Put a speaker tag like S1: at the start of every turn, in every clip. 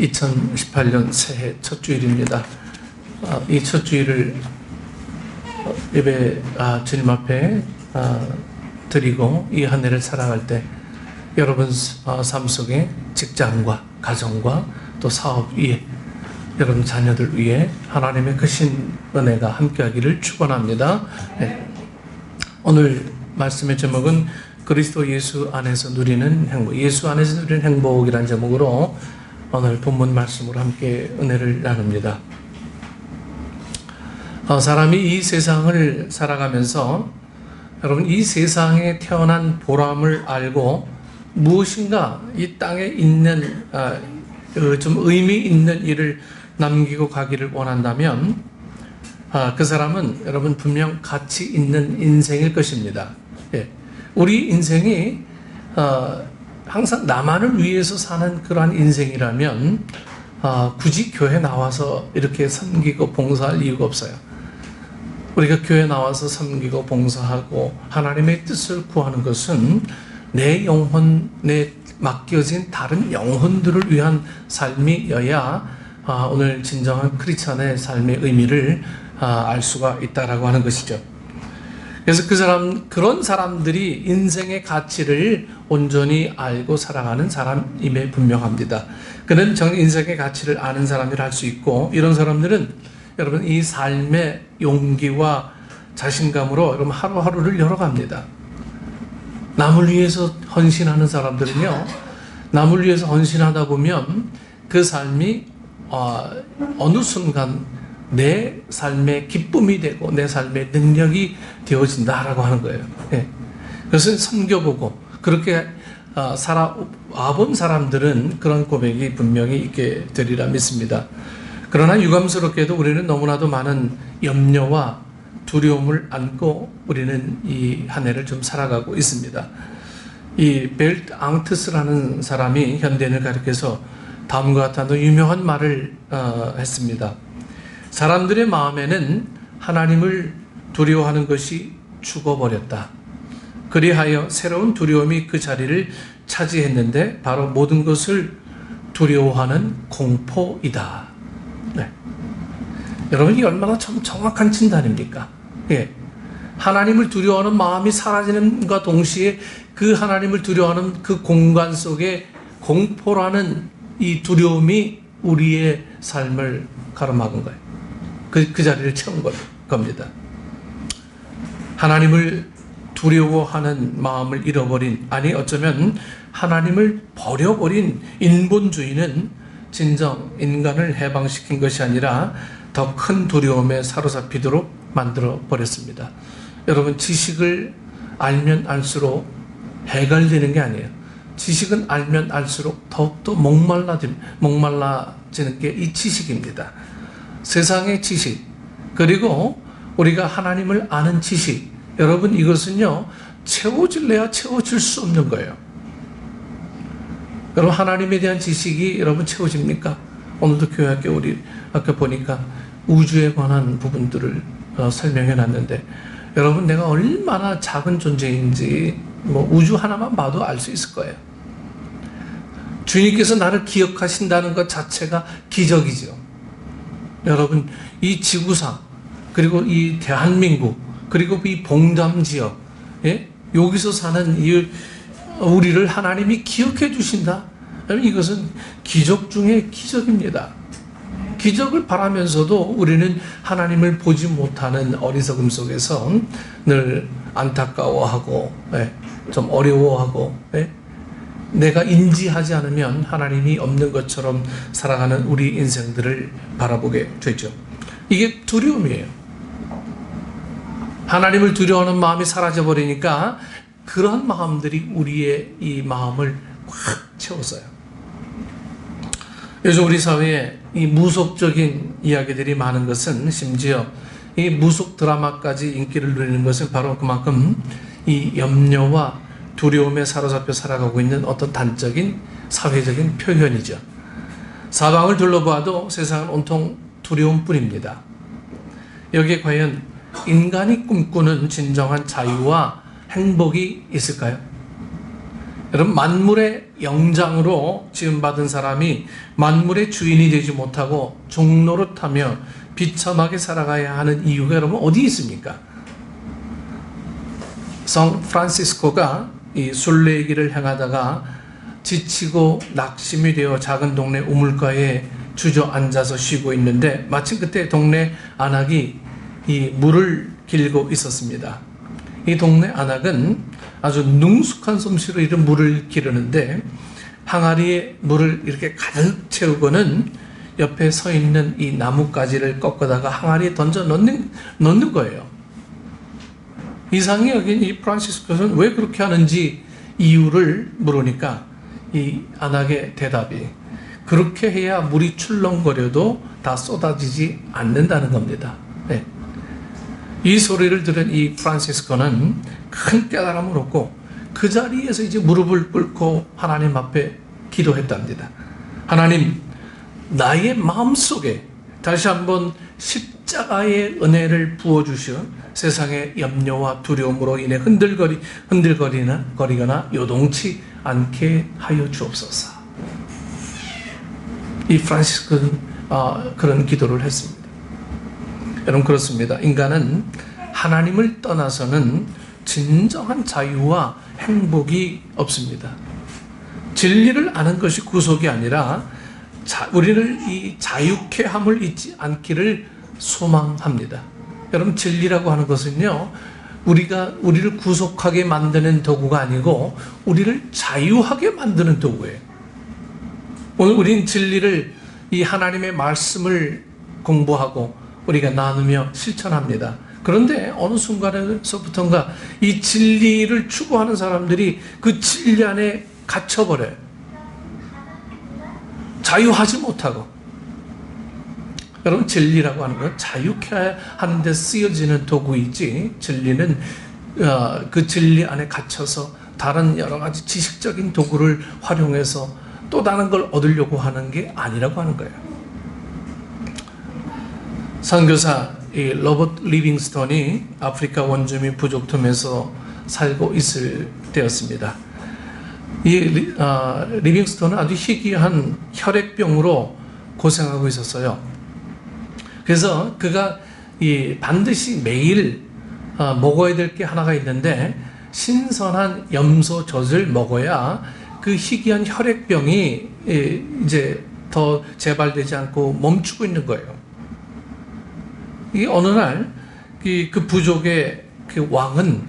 S1: 2018년 새해 첫 주일입니다. 이 첫 주일을 예배 주님 앞에 드리고 이 한 해를 살아갈 때 여러분 삶 속에 직장과 가정과 또 사업 위에 여러분 자녀들 위에 하나님의 크신 은혜가 함께하기를 축원합니다. 네. 오늘 말씀의 제목은 그리스도 예수 안에서 누리는 행복, 예수 안에서 누리는 행복이라는 제목으로 오늘 본문 말씀으로 함께 은혜를 나눕니다. 사람이 이 세상을 살아가면서 여러분 이 세상에 태어난 보람을 알고 무엇인가 이 땅에 있는 좀 의미 있는 일을 남기고 가기를 원한다면 그 사람은 여러분 분명 가치 있는 인생일 것입니다. 예. 우리 인생이 항상 나만을 위해서 사는 그러한 인생이라면 굳이 교회 나와서 이렇게 섬기고 봉사할 이유가 없어요. 우리가 교회 나와서 섬기고 봉사하고 하나님의 뜻을 구하는 것은 내 영혼에 맡겨진 다른 영혼들을 위한 삶이어야 오늘 진정한 크리스찬의 삶의 의미를 알 수가 있다라고 하는 것이죠. 그래서 그런 사람들이 인생의 가치를 온전히 알고 살아가는 사람임에 분명합니다. 그는 인생의 가치를 아는 사람이라 할 수 있고, 이런 사람들은 여러분 이 삶의 용기와 자신감으로 여러분 하루하루를 열어갑니다. 남을 위해서 헌신하는 사람들은요, 남을 위해서 헌신하다 보면 그 삶이 어느 순간 내 삶의 기쁨이 되고 내 삶의 능력이 되어진다라고 하는 거예요. 예. 그것은 섬겨보고 그렇게 살아와본 사람들은 그런 고백이 분명히 있게 되리라 믿습니다. 그러나 유감스럽게도 우리는 너무나도 많은 염려와 두려움을 안고 우리는 이 한 해를 좀 살아가고 있습니다. 이 벨트 앙트스라는 사람이 현대인을 가리켜서 다음과 같은 유명한 말을 했습니다. 사람들의 마음에는 하나님을 두려워하는 것이 죽어버렸다. 그리하여 새로운 두려움이 그 자리를 차지했는데 바로 모든 것을 두려워하는 공포이다. 네. 여러분, 이 얼마나 참 정확한 진단입니까? 예. 하나님을 두려워하는 마음이 사라지는과 동시에 그 하나님을 두려워하는 그 공간 속에 공포라는 이 두려움이 우리의 삶을 가로막은 거예요. 그 자리를 채운 겁니다. 하나님을 두려워하는 마음을 잃어버린, 아니 어쩌면 하나님을 버려버린 인본주의는 진정 인간을 해방시킨 것이 아니라 더 큰 두려움에 사로잡히도록 만들어 버렸습니다. 여러분, 지식을 알면 알수록 해결되는 게 아니에요. 지식은 알면 알수록 더욱더 목말라지는 게 이 지식입니다. 세상의 지식, 그리고 우리가 하나님을 아는 지식, 여러분 이것은요 채워질래야 채워질 수 없는 거예요. 여러분, 하나님에 대한 지식이 여러분 채워집니까? 오늘도 교회 우리 아까 보니까 우주에 관한 부분들을 설명해 놨는데, 여러분 내가 얼마나 작은 존재인지 우주 하나만 봐도 알 수 있을 거예요. 주님께서 나를 기억하신다는 것 자체가 기적이죠. 여러분, 이 지구상, 그리고 이 대한민국, 그리고 이 봉담 지역, 예? 여기서 사는 우리를 하나님이 기억해 주신다? 이것은 기적 중에 기적입니다. 기적을 바라면서도 우리는 하나님을 보지 못하는 어리석음 속에서 늘 안타까워하고, 좀 어려워하고, 내가 인지하지 않으면 하나님이 없는 것처럼 살아가는 우리 인생들을 바라보게 되죠. 이게 두려움이에요. 하나님을 두려워하는 마음이 사라져버리니까 그런 마음들이 우리의 이 마음을 확 채웠어요. 요즘 우리 사회에 이 무속적인 이야기들이 많은 것은, 심지어 이 무속 드라마까지 인기를 누리는 것은 바로 그만큼 이 염려와 두려움에 사로잡혀 살아가고 있는 어떤 단적인 사회적인 표현이죠. 사방을 둘러봐도 세상은 온통 두려움뿐입니다. 여기에 과연 인간이 꿈꾸는 진정한 자유와 행복이 있을까요? 여러분, 만물의 영장으로 지음받은 사람이 만물의 주인이 되지 못하고 종노릇하며 비참하게 살아가야 하는 이유가 여러분 어디 있습니까? 성 프란시스코가 이 순례길을 행하다가 지치고 낙심이 되어 작은 동네 우물가에 주저앉아서 쉬고 있는데 마침 그때 동네 안악이 이 물을 길고 있었습니다. 이 동네 안악은 아주 능숙한 솜씨로 이런 물을 기르는데 항아리에 물을 이렇게 가득 채우고는 옆에 서 있는 이 나뭇가지를 꺾어다가 항아리에 던져 넣는 거예요. 이상히 여긴 이 프란시스코는 왜 그렇게 하는지 이유를 물으니까 이 안악의 대답이 그렇게 해야 물이 출렁거려도 다 쏟아지지 않는다는 겁니다. 네. 이 소리를 들은 이 프란시스코는 큰 깨달음을 얻고 그 자리에서 이제 무릎을 꿇고 하나님 앞에 기도했답니다. 하나님, 나의 마음속에 다시 한번 십자가의 은혜를 부어주시어 세상의 염려와 두려움으로 인해 흔들거리거나 요동치 않게 하여 주옵소서. 이 프란시스코는 그런 기도를 했습니다. 여러분, 그렇습니다. 인간은 하나님을 떠나서는 진정한 자유와 행복이 없습니다. 진리를 아는 것이 구속이 아니라 우리를 이 자유케 함을 잊지 않기를 소망합니다. 여러분, 진리라고 하는 것은요, 우리를 구속하게 만드는 도구가 아니고 우리를 자유하게 만드는 도구예요. 오늘 우리는 진리를, 이 하나님의 말씀을 공부하고 우리가 나누며 실천합니다. 그런데 어느 순간에서부터인가 이 진리를 추구하는 사람들이 그 진리 안에 갇혀버려요. 자유하지 못하고. 여러분, 진리라고 하는 건 자유케 하는 데 쓰여지는 도구이지, 진리는 그 진리 안에 갇혀서 다른 여러 가지 지식적인 도구를 활용해서 또 다른 걸 얻으려고 하는 게 아니라고 하는 거예요. 선교사 로버트 리빙스턴이 아프리카 원주민 부족팀에서 살고 있을 때였습니다. 이 리빙스턴은 아주 희귀한 혈액병으로 고생하고 있었어요. 그래서 그가 반드시 매일 먹어야 될 게 하나가 있는데 신선한 염소젖을 먹어야 그 희귀한 혈액병이 이제 더 재발되지 않고 멈추고 있는 거예요. 이 어느 날 그 부족의 그 왕은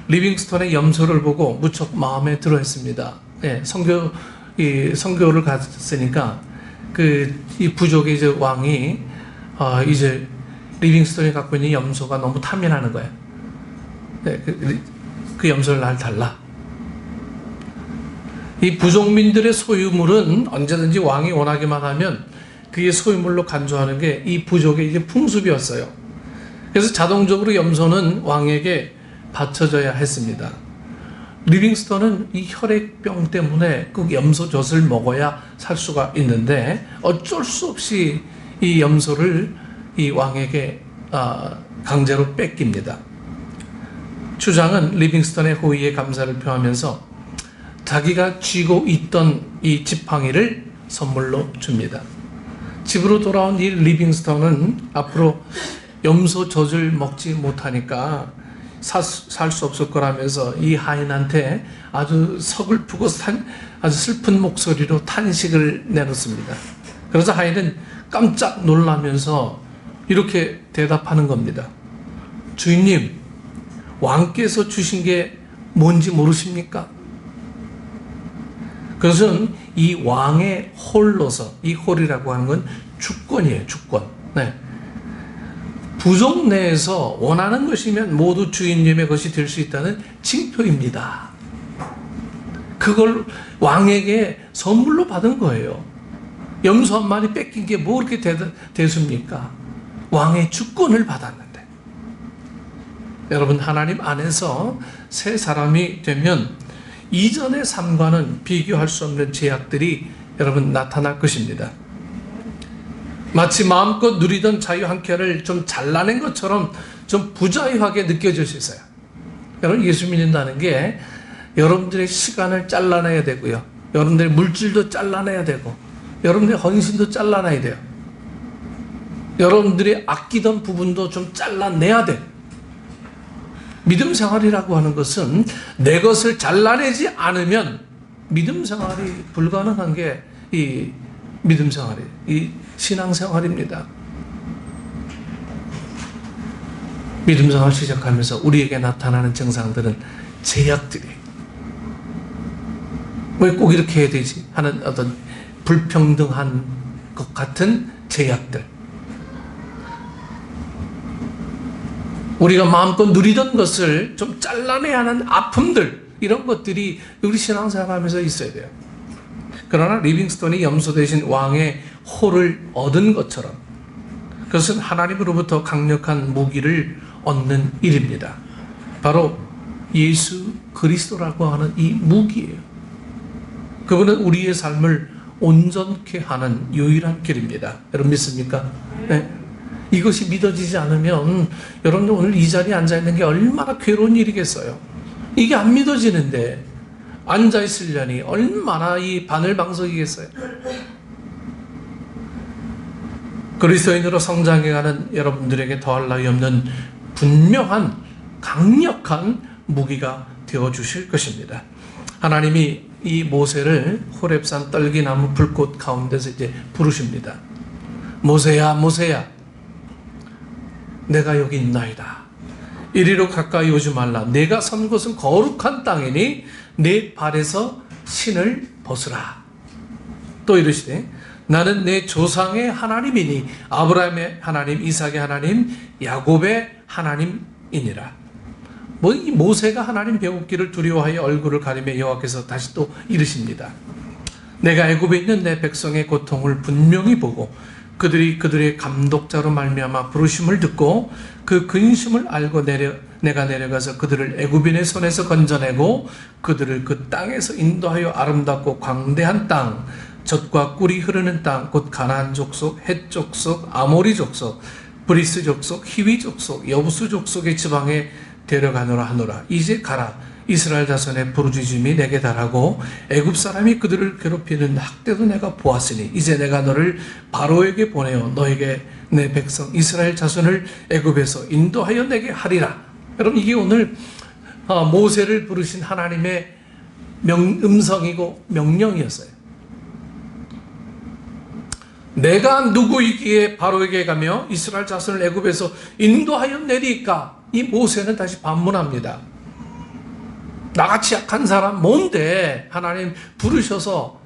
S1: 리빙스턴의 염소를 보고 무척 마음에 들어했습니다. 예, 선교를 갔으니까 이 부족의 이제 왕이 이제 리빙스턴이 갖고 있는 염소가 너무 탐이 나는 거예요. 예, 그 염소를 날 달라. 이 부족민들의 소유물은 언제든지 왕이 원하기만 하면 그게 소유물로 간주하는 게 이 부족의 이제 풍습이었어요. 그래서 자동적으로 염소는 왕에게 바쳐져야 했습니다. 리빙스턴은 이 혈액병 때문에 그 염소젖을 먹어야 살 수가 있는데 어쩔 수 없이 이 염소를 이 왕에게 강제로 뺏깁니다. 추장은 리빙스턴의 호의에 감사를 표하면서 자기가 쥐고 있던 이 지팡이를 선물로 줍니다. 집으로 돌아온 이 리빙스턴은 앞으로 염소 젖을 먹지 못하니까 살 수 없을 거라면서 이 하인한테 아주 서글프고 아주 슬픈 목소리로 탄식을 내놓습니다. 그래서 하인은 깜짝 놀라면서 이렇게 대답하는 겁니다. 주인님, 왕께서 주신 게 뭔지 모르십니까? 그것은 이 왕의 홀로서, 이 홀이라고 하는 건 주권이에요, 주권. 네. 부족 내에서 원하는 것이면 모두 주인님의 것이 될 수 있다는 징표입니다. 그걸 왕에게 선물로 받은 거예요. 염소 한 마리 뺏긴 게 뭐 그렇게 대수입니까? 왕의 주권을 받았는데. 여러분, 하나님 안에서 새 사람이 되면 이전의 삶과는 비교할 수 없는 제약들이 여러분 나타날 것입니다. 마치 마음껏 누리던 자유 한 켠을 좀 잘라낸 것처럼 좀 부자유하게 느껴질 수 있어요. 여러분, 예수 믿는다는 게 여러분들의 시간을 잘라내야 되고요. 여러분들의 물질도 잘라내야 되고, 여러분들의 헌신도 잘라내야 돼요. 여러분들이 아끼던 부분도 좀 잘라내야 돼. 믿음 생활이라고 하는 것은 내 것을 잘라내지 않으면 믿음 생활이 불가능한 게 이 믿음 생활이, 이 신앙 생활입니다. 믿음 생활 시작하면서 우리에게 나타나는 증상들은 제약들이, 왜 꼭 이렇게 해야 되지 하는 어떤 불평등한 것 같은 제약들, 우리가 마음껏 누리던 것을 좀 잘라내야 하는 아픔들, 이런 것들이 우리 신앙생활하면서 있어야 돼요. 그러나 리빙스톤이 염소 대신 왕의 호를 얻은 것처럼 그것은 하나님으로부터 강력한 무기를 얻는 일입니다. 바로 예수 그리스도라고 하는 이 무기예요. 그분은 우리의 삶을 온전케 하는 유일한 길입니다. 여러분 믿습니까? 네. 이것이 믿어지지 않으면 여러분 오늘 이 자리에 앉아있는 게 얼마나 괴로운 일이겠어요. 이게 안 믿어지는데 앉아있으려니 얼마나 이 바늘방석이겠어요. 그리스도인으로 성장해가는 여러분들에게 더할 나위 없는 분명한 강력한 무기가 되어주실 것입니다. 하나님이 이 모세를 호렙산 떨기나무 불꽃 가운데서 이제 부르십니다. 모세야, 모세야, 내가 여기 있나이다. 이리로 가까이 오지 말라. 내가 선 곳은 거룩한 땅이니 내 발에서 신을 벗으라. 또 이르시되 나는 내 조상의 하나님이니 아브라함의 하나님, 이삭의 하나님, 야곱의 하나님이니라. 이 모세가 하나님 배웠기를 두려워하여 얼굴을 가리며 여호와께서 다시 또 이르십니다. 내가 애굽에 있는 내 백성의 고통을 분명히 보고 그들이 그들의 감독자로 말미암아 부르심을 듣고 그 근심을 알고 내가 내려가서 그들을 애굽인의 손에서 건져내고 그들을 그 땅에서 인도하여 아름답고 광대한 땅, 젖과 꿀이 흐르는 땅, 곧 가나안 족속, 헷 족속, 아모리 족속, 브리스 족속, 히위 족속, 여부수 족속의 지방에 데려가노라 하노라. 이제 가라. 이스라엘 자손의 부르짖음이 내게 달하고 애굽 사람이 그들을 괴롭히는 학대도 내가 보았으니 이제 내가 너를 바로에게 보내어 너에게 내 백성 이스라엘 자손을 애굽에서 인도하여 내게 하리라. 여러분 이게 오늘 모세를 부르신 하나님의 음성이고 명령이었어요. 내가 누구이기에 바로에게 가며 이스라엘 자손을 애굽에서 인도하여 내리까? 이 모세는 다시 반문합니다. 나같이 약한 사람 뭔데 하나님 부르셔서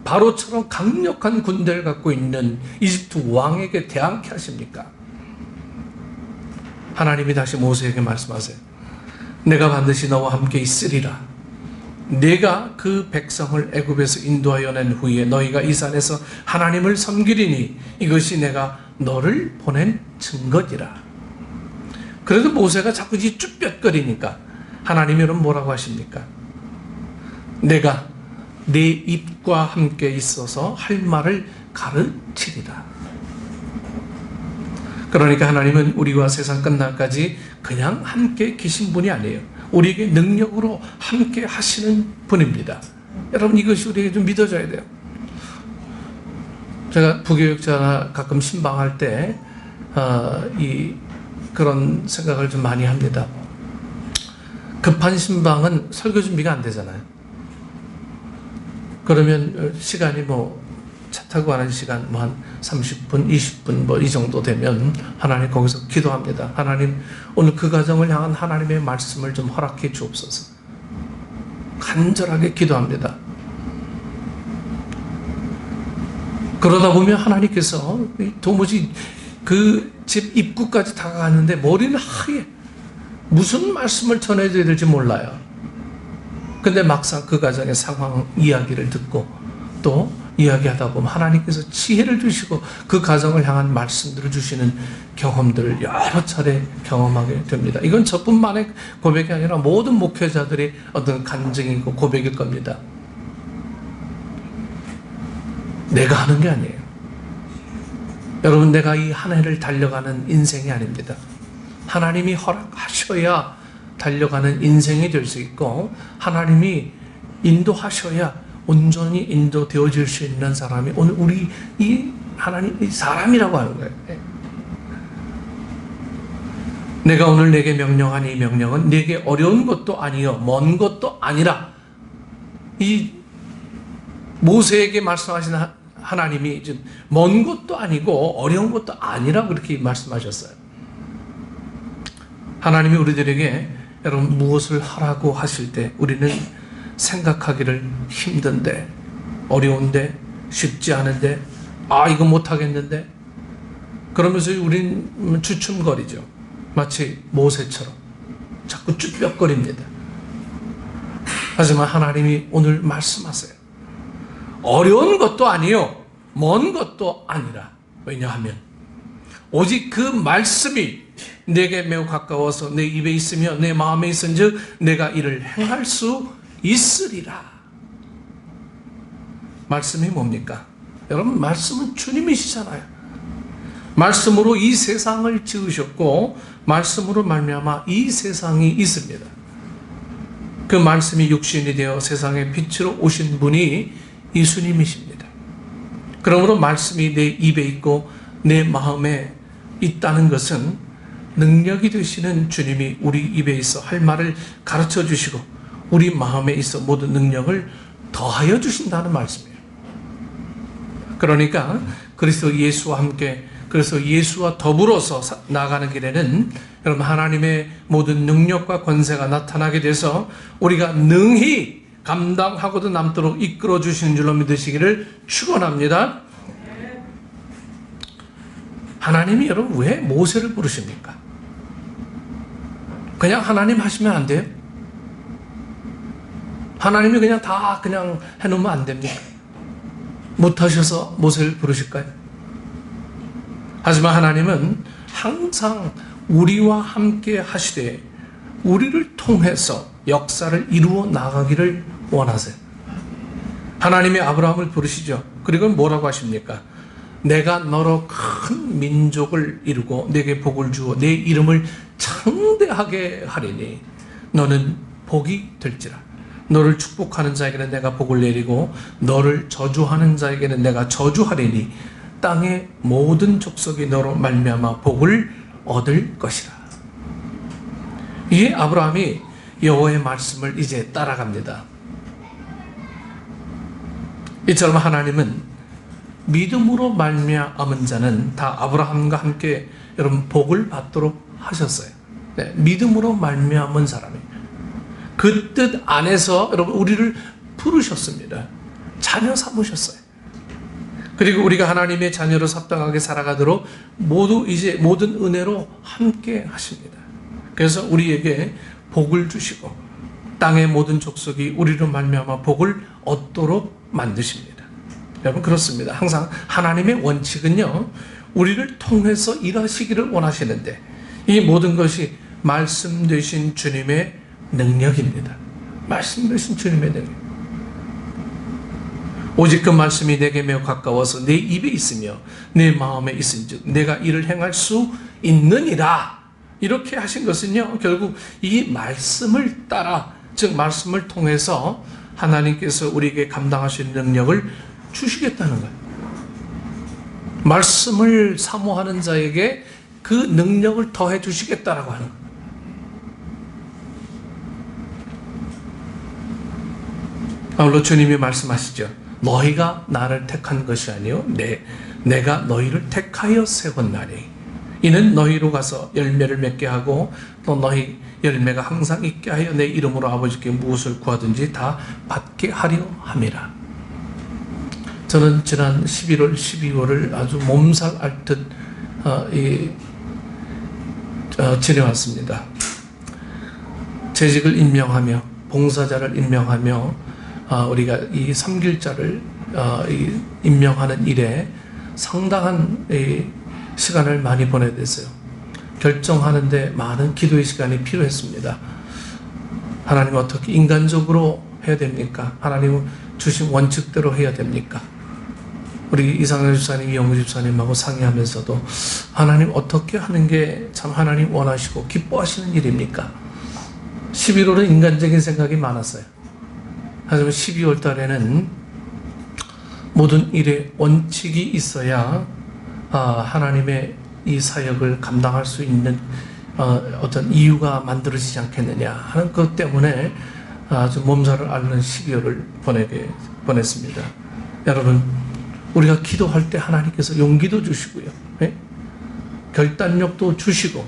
S1: 바로처럼 강력한 군대를 갖고 있는 이집트 왕에게 대항케 하십니까? 하나님이 다시 모세에게 말씀하세요. 내가 반드시 너와 함께 있으리라. 내가 그 백성을 애굽에서 인도하여 낸 후에 너희가 이 산에서 하나님을 섬기리니 이것이 내가 너를 보낸 증거니라. 그래도 모세가 자꾸 이 쭈뼛거리니까 하나님이 여러분 뭐라고 하십니까? 내가 네 입과 함께 있어서 할 말을 가르치리라. 그러니까 하나님은 우리와 세상 끝날까지 그냥 함께 계신 분이 아니에요. 우리에게 능력으로 함께 하시는 분입니다. 여러분 이것이 우리에게 좀 믿어져야 돼요. 제가 부교육자나 가끔 신방할 때 그런 생각을 좀 많이 합니다. 급한 신방은 설교 준비가 안 되잖아요. 그러면 시간이 차 타고 가는 시간 한 30분, 20분 이 정도 되면 하나님 거기서 기도합니다. 하나님 오늘 그 가정을 향한 하나님의 말씀을 좀 허락해 주옵소서. 간절하게 기도합니다. 그러다 보면 하나님께서 도무지 그 집 입구까지 다가갔는데 머리는 하얘. 무슨 말씀을 전해줘야 될지 몰라요. 근데 막상 그 가정의 상황 이야기를 듣고 또 이야기하다 보면 하나님께서 지혜를 주시고 그 가정을 향한 말씀들을 주시는 경험들을 여러 차례 경험하게 됩니다. 이건 저뿐만의 고백이 아니라 모든 목회자들의 어떤 간증이고 고백일 겁니다. 내가 하는 게 아니에요. 여러분 내가 이 한 해를 달려가는 인생이 아닙니다. 하나님이 허락하셔야 달려가는 인생이 될 수 있고 하나님이 인도하셔야 온전히 인도되어질 수 있는 사람이 오늘 우리 이 하나님 이 사람이라고 하는 거예요. 내가 오늘 내게 명령한 이 명령은 내게 어려운 것도 아니요 먼 것도 아니라 이 모세에게 말씀하신 하나님이 먼 것도 아니고 어려운 것도 아니라 그렇게 말씀하셨어요. 하나님이 우리들에게 여러분 무엇을 하라고 하실 때 우리는 생각하기를 힘든데 어려운데 쉽지 않은데 이거 못하겠는데 그러면서 우린 주춤거리죠. 마치 모세처럼 자꾸 쭈뼛거립니다. 하지만 하나님이 오늘 말씀하세요. 어려운 것도 아니요 먼 것도 아니라 왜냐하면 오직 그 말씀이 내게 매우 가까워서 내 입에 있으며 내 마음에 있은즉 내가 이를 행할 수 있으리라. 말씀이 뭡니까? 여러분 말씀은 주님이시잖아요. 말씀으로 이 세상을 지으셨고 말씀으로 말미암아 이 세상이 있습니다. 그 말씀이 육신이 되어 세상의 빛으로 오신 분이 예수님이십니다. 그러므로 말씀이 내 입에 있고 내 마음에 있다는 것은 능력이 되시는 주님이 우리 입에 있어 할 말을 가르쳐 주시고 우리 마음에 있어 모든 능력을 더하여 주신다는 말씀이에요. 그러니까 그리스도 예수와 함께 그래서 예수와 더불어서 나가는 길에는 여러분 하나님의 모든 능력과 권세가 나타나게 돼서 우리가 능히 감당하고도 남도록 이끌어 주시는 줄로 믿으시기를 축원합니다. 하나님이 여러분 왜 모세를 부르십니까? 그냥 하나님 하시면 안 돼요? 하나님이 그냥 다 그냥 해놓으면 안 됩니까? 못하셔서 모세를 부르실까요? 하지만 하나님은 항상 우리와 함께 하시되 우리를 통해서 역사를 이루어 나가기를 원하세요. 하나님이 아브라함을 부르시죠. 그리고 뭐라고 하십니까? 내가 너로 큰 민족을 이루고 내게 복을 주어 내 이름을 창대하게 하리니 너는 복이 될지라. 너를 축복하는 자에게는 내가 복을 내리고 너를 저주하는 자에게는 내가 저주하리니 땅의 모든 족속이 너로 말미암아 복을 얻을 것이라. 이에 아브라함이 여호와의 말씀을 이제 따라갑니다. 이처럼 하나님은 믿음으로 말미암은 자는 다 아브라함과 함께 여러분 복을 받도록 하셨어요. 네, 믿음으로 말미암은 사람이 그 뜻 안에서 여러분 우리를 부르셨습니다. 자녀 삼으셨어요. 그리고 우리가 하나님의 자녀로 합당하게 살아가도록 모두 이제 모든 은혜로 함께 하십니다. 그래서 우리에게 복을 주시고 땅의 모든 족속이 우리로 말미암아 복을 얻도록 만드십니다. 여러분 그렇습니다. 항상 하나님의 원칙은요 우리를 통해서 일하시기를 원하시는데 이 모든 것이 말씀 되신 주님의 능력입니다. 말씀 되신 주님의 능력. 오직 그 말씀이 내게 매우 가까워서 내 입에 있으며 내 마음에 있은즉 내가 이를 행할 수 있느니라. 이렇게 하신 것은요 결국 이 말씀을 따라 즉 말씀을 통해서 하나님께서 우리에게 감당하실 능력을 주시겠다는 거예요. 말씀을 사모하는 자에게 그 능력을 더해 주시겠다라고 하는 거예요. 바울로 주님이 말씀하시죠. 너희가 나를 택한 것이 아니요 내가 너희를 택하여 세웠나니 이는 너희로 가서 열매를 맺게 하고 또 너희 열매가 항상 있게 하여 내 이름으로 아버지께 무엇을 구하든지 다 받게 하려 함이라. 저는 지난 11월 12월을 아주 몸살 앓듯 지내왔습니다. 재직을 임명하며 봉사자를 임명하며 우리가 이 섬길자를 임명하는 일에 상당한 시간을 많이 보내야 됐어요. 결정하는데 많은 기도의 시간이 필요했습니다. 하나님 어떻게 인간적으로 해야 됩니까? 하나님 주신 원칙대로 해야 됩니까? 우리 이상현 집사님, 이영구 집사님하고 상의하면서도 하나님 어떻게 하는 게 참 하나님 원하시고 기뻐하시는 일입니까? 11월은 인간적인 생각이 많았어요. 하지만 12월 달에는 모든 일에 원칙이 있어야 하나님의 이 사역을 감당할 수 있는 어떤 이유가 만들어지지 않겠느냐 하는 것 때문에 아주 몸살을 앓는 12월을 보냈습니다. 여러분, 우리가 기도할 때 하나님께서 용기도 주시고요, 결단력도 주시고,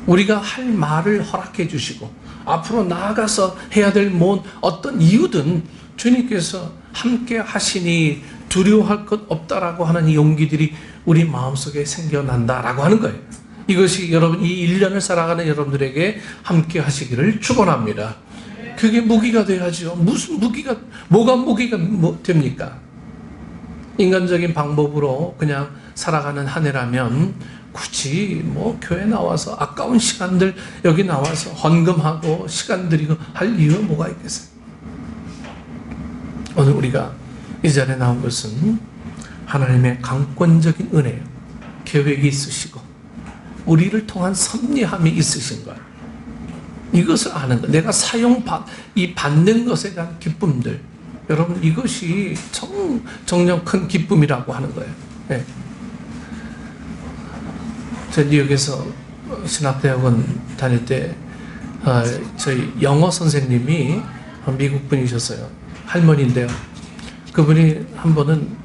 S1: 우리가 할 말을 허락해 주시고, 앞으로 나아가서 해야 될 어떤 이유든 주님께서 함께 하시니 두려워할 것 없다라고 하는 이 용기들이 우리 마음속에 생겨난다라고 하는 거예요. 이것이 여러분, 이 1년을 살아가는 여러분들에게 함께 하시기를 축원합니다. 그게 무기가 돼야죠. 무슨 무기가, 뭐가 무기가 됩니까? 인간적인 방법으로 그냥 살아가는 한 해라면 굳이 교회 나와서 아까운 시간들 여기 나와서 헌금하고 시간 들이고 할 이유가 뭐가 있겠어요? 오늘 우리가 이 자리에 나온 것은 하나님의 강권적인 은혜요, 계획이 있으시고 우리를 통한 섭리함이 있으신 것, 이것을 아는 것, 내가 받는 것에 대한 기쁨들, 여러분, 이것이 정녕 큰 기쁨이라고 하는 거예요. 네. 저 뉴욕에서 신학대학원 다닐 때 저희 영어 선생님이 미국 분이셨어요. 할머니인데요. 그분이 한 번은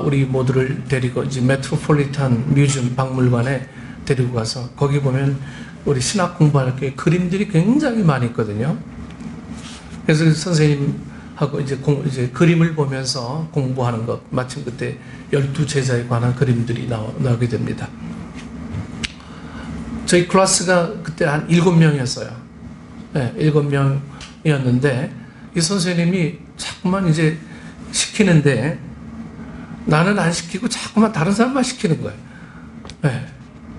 S1: 우리 모두를 데리고 이제 메트로폴리탄 뮤지엄 박물관에 데리고 가서 거기 보면 우리 신학 공부할 때 그림들이 굉장히 많이 있거든요. 그래서 선생님하고 이제 그림을 보면서 공부하는 것, 마침 그때 12제자에 관한 그림들이 나오게 됩니다. 저희 클래스가 그때 한 7명이었어요. 네, 7명이었는데 이 선생님이 자꾸만 이제 시키는데 나는 안 시키고 자꾸만 다른 사람만 시키는 거예요. 네,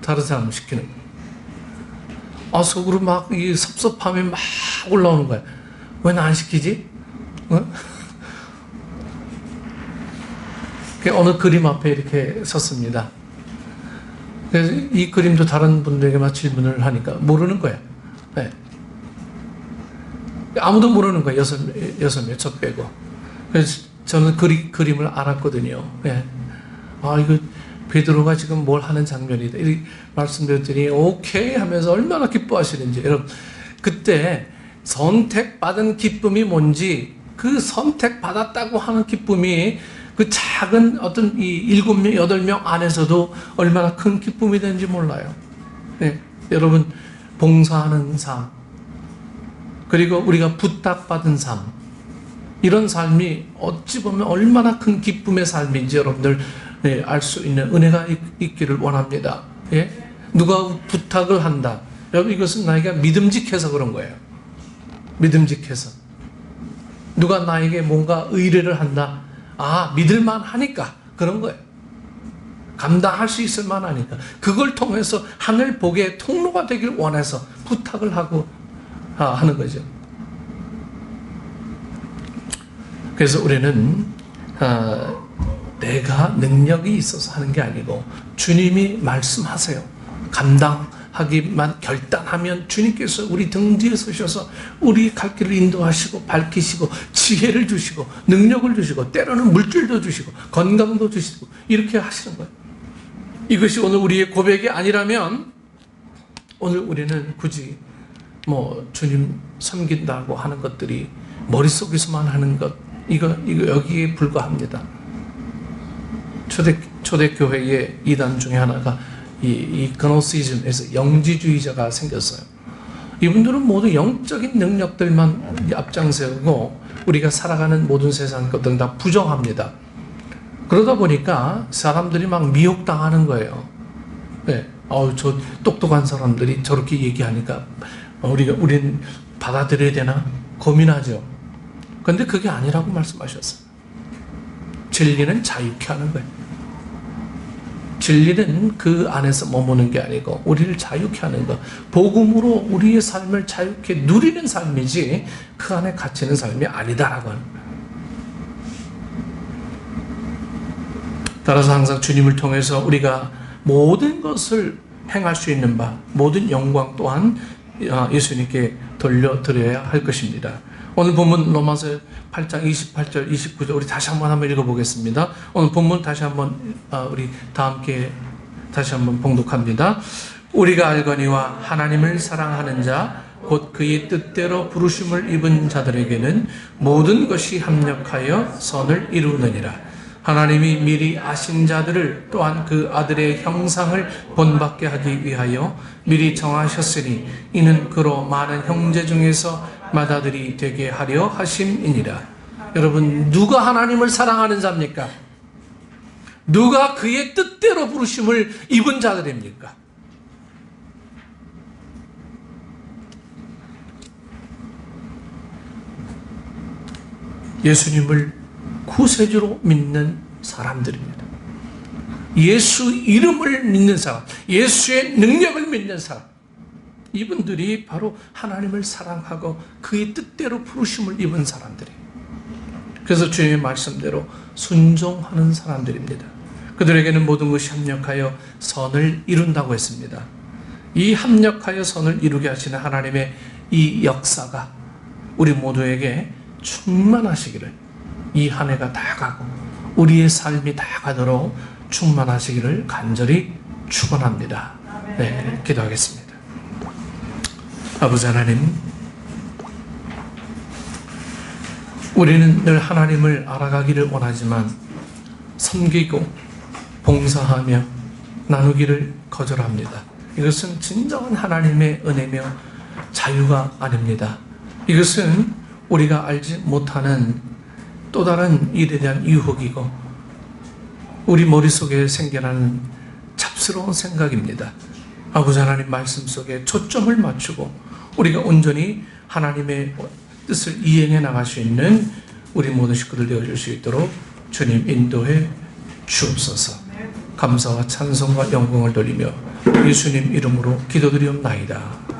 S1: 다른 사람 시키는 거예요. 속으로 막 이 섭섭함이 막 올라오는 거예요. 왜 나 안 시키지? 어느 그림 앞에 이렇게 섰습니다. 그래서 이 그림도 다른 분들에게만 질문을 하니까 모르는 거예요. 네. 아무도 모르는 거예요. 여섯 명, 저 빼고. 그래서 저는 그림을 알았거든요. 네. 이거 베드로가 지금 뭘 하는 장면이다, 이렇게 말씀드렸더니 오케이 하면서 얼마나 기뻐하시는지. 여러분, 그때 선택받은 기쁨이 뭔지, 그 선택받았다고 하는 기쁨이 그 작은 어떤 이 7명, 8명 안에서도 얼마나 큰 기쁨이 되는지 몰라요. 네. 여러분, 봉사하는 삶, 그리고 우리가 부탁받은 삶, 이런 삶이 어찌 보면 얼마나 큰 기쁨의 삶인지 여러분들 알 수 있는 은혜가 있기를 원합니다. 예? 누가 부탁을 한다, 여러분, 이것은 나에게 믿음직해서 그런 거예요. 믿음직해서. 누가 나에게 뭔가 의뢰를 한다, 믿을만 하니까 그런 거예요. 감당할 수 있을 만하니까. 그걸 통해서 하늘 복의 통로가 되길 원해서 부탁을 하고 하는 거죠. 그래서 우리는 내가 능력이 있어서 하는 게 아니고 주님이 말씀하세요. 감당하기만 결단하면 주님께서 우리 등 뒤에 서셔서 우리 갈 길을 인도하시고 밝히시고 지혜를 주시고 능력을 주시고 때로는 물질도 주시고 건강도 주시고 이렇게 하시는 거예요. 이것이 오늘 우리의 고백이 아니라면 오늘 우리는 굳이 주님 섬긴다고 하는 것들이 머릿속에서만 하는 것, 이거 여기에 불과합니다. 초대교회의 이단 중에 하나가 이 그노시즘에서 영지주의자가 생겼어요. 이분들은 모두 영적인 능력들만 앞장세우고 우리가 살아가는 모든 세상 것들은 다 부정합니다. 그러다 보니까 사람들이 막 미혹당하는 거예요. 네. 저 똑똑한 사람들이 저렇게 얘기하니까 우린 받아들여야 되나 고민하죠. 그런데 그게 아니라고 말씀하셨어요. 진리는 자유케 하는 거예요. 진리는 그 안에서 머무는 게 아니고 우리를 자유케 하는 것, 복음으로 우리의 삶을 자유케 누리는 삶이지 그 안에 갇히는 삶이 아니다라고 하는 거예요. 따라서 항상 주님을 통해서 우리가 모든 것을 행할 수 있는 바, 모든 영광 또한 예수님께 돌려드려야 할 것입니다. 오늘 본문 로마서 8장 28절 29절 우리 다시 한번 읽어보겠습니다. 오늘 본문 다시 한번 우리 다 함께 다시 한번 봉독합니다. 우리가 알거니와 하나님을 사랑하는 자 곧 그의 뜻대로 부르심을 입은 자들에게는 모든 것이 합력하여 선을 이루느니라. 하나님이 미리 아신 자들을 또한 그 아들의 형상을 본받게 하기 위하여 미리 정하셨으니 이는 그로 많은 형제 중에서 맏아들이 되게 하려 하심이니라. 여러분, 누가 하나님을 사랑하는 자입니까? 누가 그의 뜻대로 부르심을 입은 자들입니까? 예수님을 구세주로 믿는 사람들입니다. 예수 이름을 믿는 사람, 예수의 능력을 믿는 사람, 이분들이 바로 하나님을 사랑하고 그의 뜻대로 부르심을 입은 사람들이에요. 그래서 주님의 말씀대로 순종하는 사람들입니다. 그들에게는 모든 것이 합력하여 선을 이룬다고 했습니다. 이 합력하여 선을 이루게 하시는 하나님의 이 역사가 우리 모두에게 충만하시기를, 이 한 해가 다 가고 우리의 삶이 다 가도록 충만하시기를 간절히 축원합니다. 네, 기도하겠습니다. 아버지 하나님, 우리는 늘 하나님을 알아가기를 원하지만 섬기고 봉사하며 나누기를 거절합니다. 이것은 진정한 하나님의 은혜며 자유가 아닙니다. 이것은 우리가 알지 못하는 또 다른 일에 대한 유혹이고 우리 머릿속에 생겨나는 잡스러운 생각입니다. 아버지 하나님 말씀 속에 초점을 맞추고 우리가 온전히 하나님의 뜻을 이행해 나갈 수 있는 우리 모든 식구들 되어줄 수 있도록 주님 인도해 주옵소서. 감사와 찬송과 영광을 돌리며 예수님 이름으로 기도드리옵나이다.